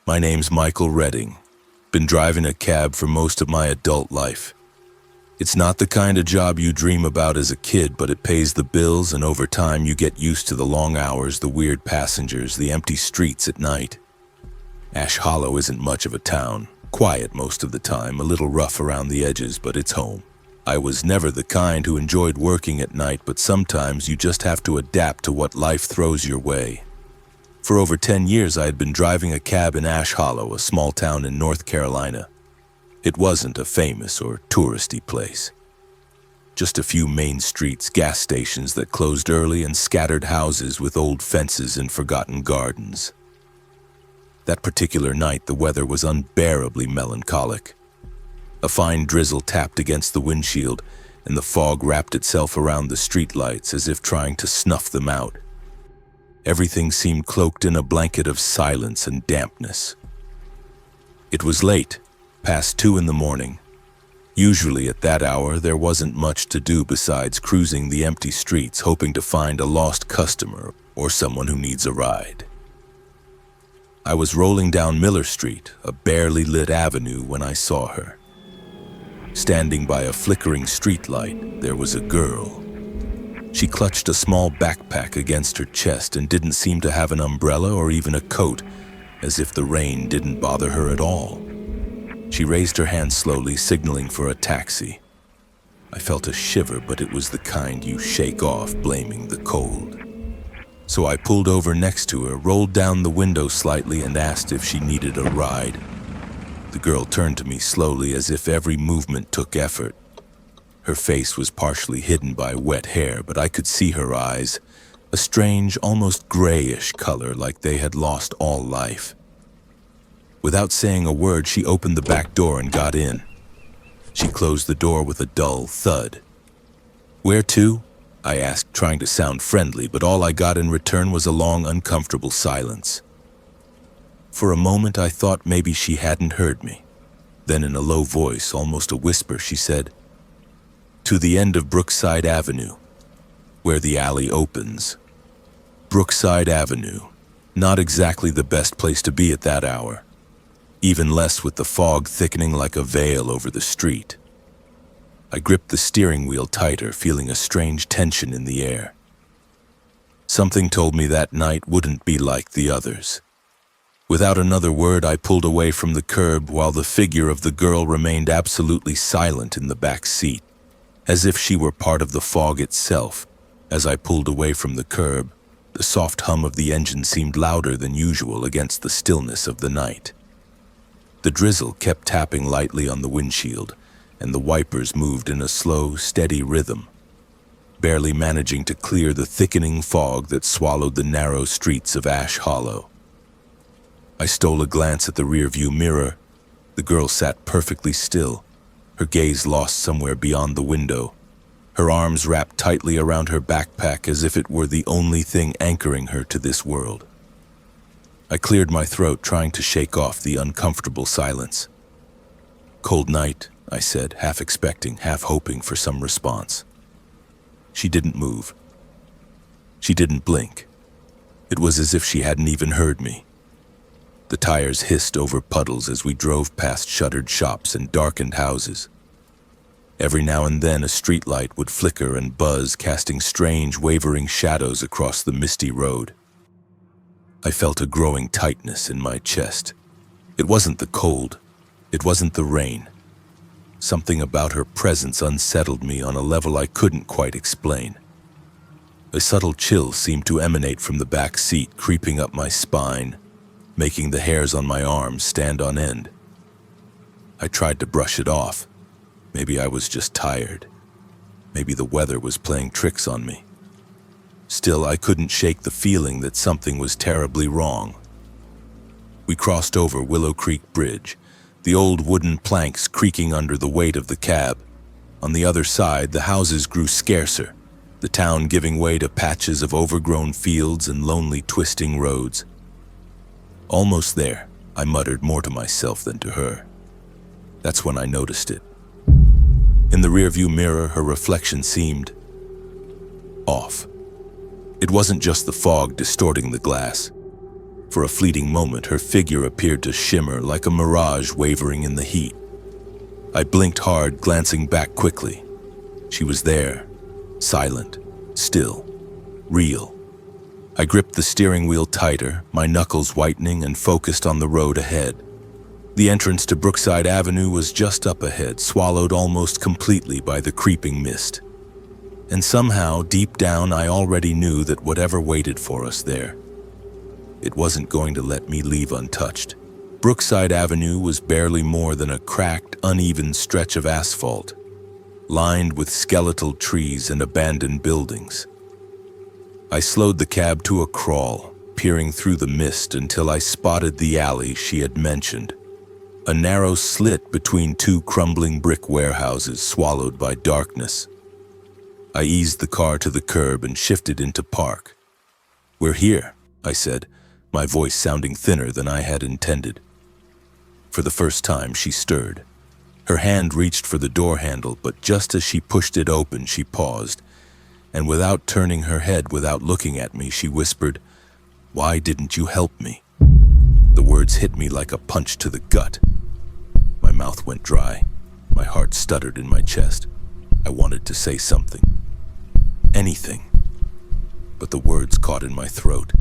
My name's Michael Redding. Been driving a cab for most of my adult life. It's not the kind of job you dream about as a kid, but it pays the bills, and over time you get used to the long hours, the weird passengers, the empty streets at night. Ash Hollow isn't much of a town. Quiet most of the time, a little rough around the edges, but it's home. I was never the kind who enjoyed working at night, but sometimes you just have to adapt to what life throws your way. For over 10 years, I had been driving a cab in Ash Hollow, a small town in North Carolina. It wasn't a famous or touristy place. Just a few main streets, gas stations that closed early, and scattered houses with old fences and forgotten gardens. That particular night, the weather was unbearably melancholic. A fine drizzle tapped against the windshield, and the fog wrapped itself around the streetlights as if trying to snuff them out. Everything seemed cloaked in a blanket of silence and dampness. It was late, past 2 in the morning. Usually at that hour, there wasn't much to do besides cruising the empty streets, hoping to find a lost customer or someone who needs a ride. I was rolling down Miller Street, a barely lit avenue, when I saw her. Standing by a flickering streetlight, there was a girl. She clutched a small backpack against her chest and didn't seem to have an umbrella or even a coat, as if the rain didn't bother her at all. She raised her hand slowly, signaling for a taxi. I felt a shiver, but it was the kind you shake off, blaming the cold. So I pulled over next to her, rolled down the window slightly, and asked if she needed a ride. The girl turned to me slowly, as if every movement took effort. Her face was partially hidden by wet hair, but I could see her eyes, a strange, almost grayish color, like they had lost all life. Without saying a word, she opened the back door and got in. She closed the door with a dull thud. "Where to?" I asked, trying to sound friendly, but all I got in return was a long, uncomfortable silence. For a moment, I thought maybe she hadn't heard me. Then in a low voice, almost a whisper, she said, "To the end of Brookside Avenue, where the alley opens." Brookside Avenue. Not exactly the best place to be at that hour. Even less with the fog thickening like a veil over the street. I gripped the steering wheel tighter, feeling a strange tension in the air. Something told me that night wouldn't be like the others. Without another word, I pulled away from the curb while the figure of the girl remained absolutely silent in the back seat, as if she were part of the fog itself. As I pulled away from the curb, the soft hum of the engine seemed louder than usual against the stillness of the night. The drizzle kept tapping lightly on the windshield, and the wipers moved in a slow, steady rhythm, barely managing to clear the thickening fog that swallowed the narrow streets of Ash Hollow. I stole a glance at the rearview mirror. The girl sat perfectly still, her gaze lost somewhere beyond the window, her arms wrapped tightly around her backpack as if it were the only thing anchoring her to this world. I cleared my throat, trying to shake off the uncomfortable silence. "Cold night," I said, half expecting, half hoping for some response. She didn't move. She didn't blink. It was as if she hadn't even heard me. The tires hissed over puddles as we drove past shuttered shops and darkened houses. Every now and then a streetlight would flicker and buzz, casting strange, wavering shadows across the misty road. I felt a growing tightness in my chest. It wasn't the cold. It wasn't the rain. Something about her presence unsettled me on a level I couldn't quite explain. A subtle chill seemed to emanate from the back seat, creeping up my spine, making the hairs on my arms stand on end. I tried to brush it off. Maybe I was just tired. Maybe the weather was playing tricks on me. Still, I couldn't shake the feeling that something was terribly wrong. We crossed over Willow Creek Bridge, the old wooden planks creaking under the weight of the cab. On the other side, the houses grew scarcer, the town giving way to patches of overgrown fields and lonely twisting roads. "Almost there," I muttered, more to myself than to her. That's when I noticed it. In the rearview mirror, her reflection seemed off. It wasn't just the fog distorting the glass. For a fleeting moment, her figure appeared to shimmer like a mirage wavering in the heat. I blinked hard, glancing back quickly. She was there, silent, still, real. I gripped the steering wheel tighter, my knuckles whitening, and focused on the road ahead. The entrance to Brookside Avenue was just up ahead, swallowed almost completely by the creeping mist. And somehow, deep down, I already knew that whatever waited for us there, it wasn't going to let me leave untouched. Brookside Avenue was barely more than a cracked, uneven stretch of asphalt, lined with skeletal trees and abandoned buildings. I slowed the cab to a crawl, peering through the mist until I spotted the alley she had mentioned. A narrow slit between two crumbling brick warehouses swallowed by darkness. I eased the car to the curb and shifted into park. "We're here," I said, my voice sounding thinner than I had intended. For the first time, she stirred. Her hand reached for the door handle, but just as she pushed it open, she paused, and without turning her head, without looking at me, she whispered, "Why didn't you help me?" The words hit me like a punch to the gut. My mouth went dry. My heart stuttered in my chest. I wanted to say something. Anything. But the words caught in my throat.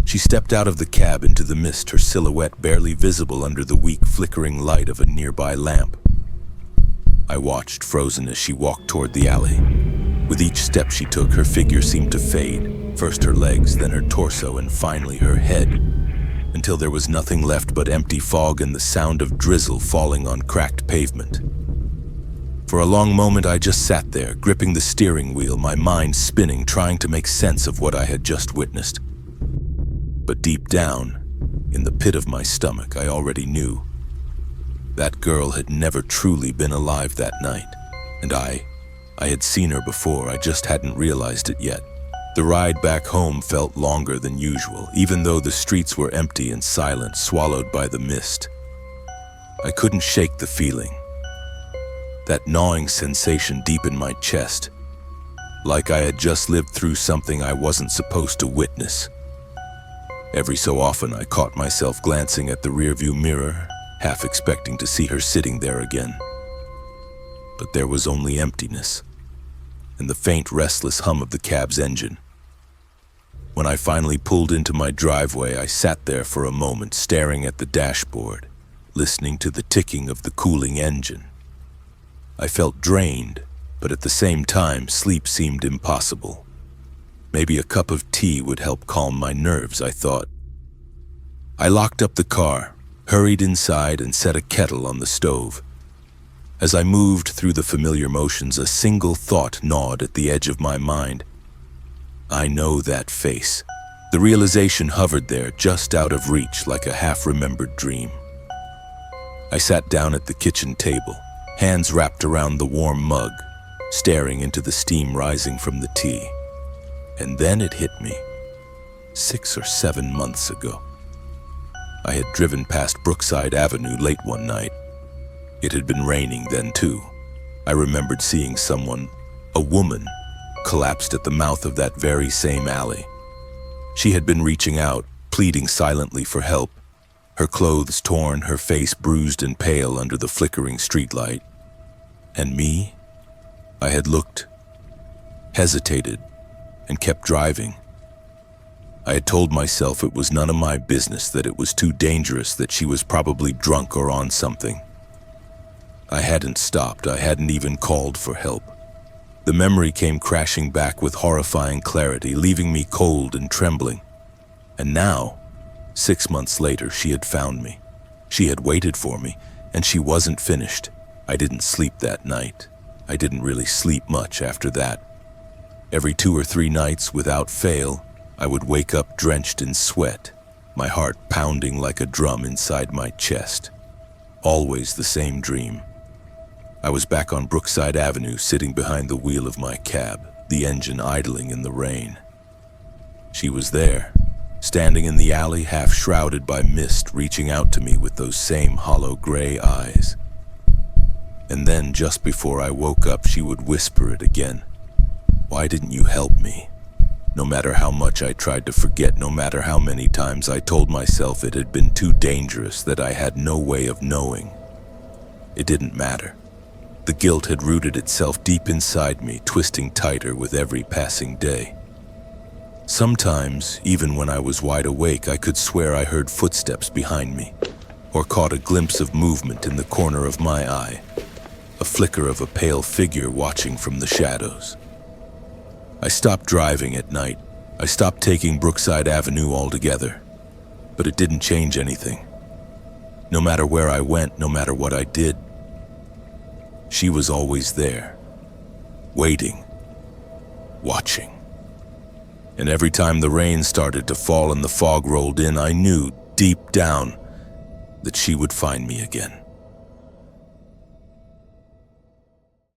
She stepped out of the cab into the mist, her silhouette barely visible under the weak, flickering light of a nearby lamp. I watched, frozen, as she walked toward the alley. With each step she took, her figure seemed to fade, first her legs, then her torso, and finally her head, until there was nothing left but empty fog and the sound of drizzle falling on cracked pavement. For a long moment I just sat there, gripping the steering wheel, my mind spinning, trying to make sense of what I had just witnessed. But deep down, in the pit of my stomach, I already knew. That girl had never truly been alive that night, and I had seen her before, I just hadn't realized it yet. The ride back home felt longer than usual, even though the streets were empty and silent, swallowed by the mist. I couldn't shake the feeling. That gnawing sensation deep in my chest, like I had just lived through something I wasn't supposed to witness. Every so often I caught myself glancing at the rearview mirror, half expecting to see her sitting there again. But there was only emptiness, and the faint, restless hum of the cab's engine. When I finally pulled into my driveway, I sat there for a moment, staring at the dashboard, listening to the ticking of the cooling engine. I felt drained, but at the same time, sleep seemed impossible. Maybe a cup of tea would help calm my nerves, I thought. I locked up the car, hurried inside, and set a kettle on the stove. As I moved through the familiar motions, a single thought gnawed at the edge of my mind. I know that face. The realization hovered there, just out of reach, like a half-remembered dream. I sat down at the kitchen table, hands wrapped around the warm mug, staring into the steam rising from the tea. And then it hit me. 6 or 7 months ago. I had driven past Brookside Avenue late one night. It had been raining then too. I remembered seeing someone, a woman, collapsed at the mouth of that very same alley. She had been reaching out, pleading silently for help, her clothes torn, her face bruised and pale under the flickering streetlight. And me? I had looked, hesitated, and kept driving. I had told myself it was none of my business, that it was too dangerous, that she was probably drunk or on something. I hadn't stopped. I hadn't even called for help. The memory came crashing back with horrifying clarity, leaving me cold and trembling. And now, 6 months later, she had found me. She had waited for me, and she wasn't finished. I didn't sleep that night. I didn't really sleep much after that. Every 2 or 3 nights, without fail, I would wake up drenched in sweat, my heart pounding like a drum inside my chest. Always the same dream. I was back on Brookside Avenue, sitting behind the wheel of my cab, the engine idling in the rain. She was there, standing in the alley, half shrouded by mist, reaching out to me with those same hollow gray eyes. And then, just before I woke up, she would whisper it again. "Why didn't you help me?" No matter how much I tried to forget, no matter how many times I told myself it had been too dangerous, that I had no way of knowing, it didn't matter. The guilt had rooted itself deep inside me, twisting tighter with every passing day. Sometimes, even when I was wide awake, I could swear I heard footsteps behind me, or caught a glimpse of movement in the corner of my eye, a flicker of a pale figure watching from the shadows. I stopped driving at night. I stopped taking Brookside Avenue altogether, but it didn't change anything. No matter where I went, no matter what I did, she was always there, waiting, watching. And every time the rain started to fall and the fog rolled in, I knew, deep down, that she would find me again.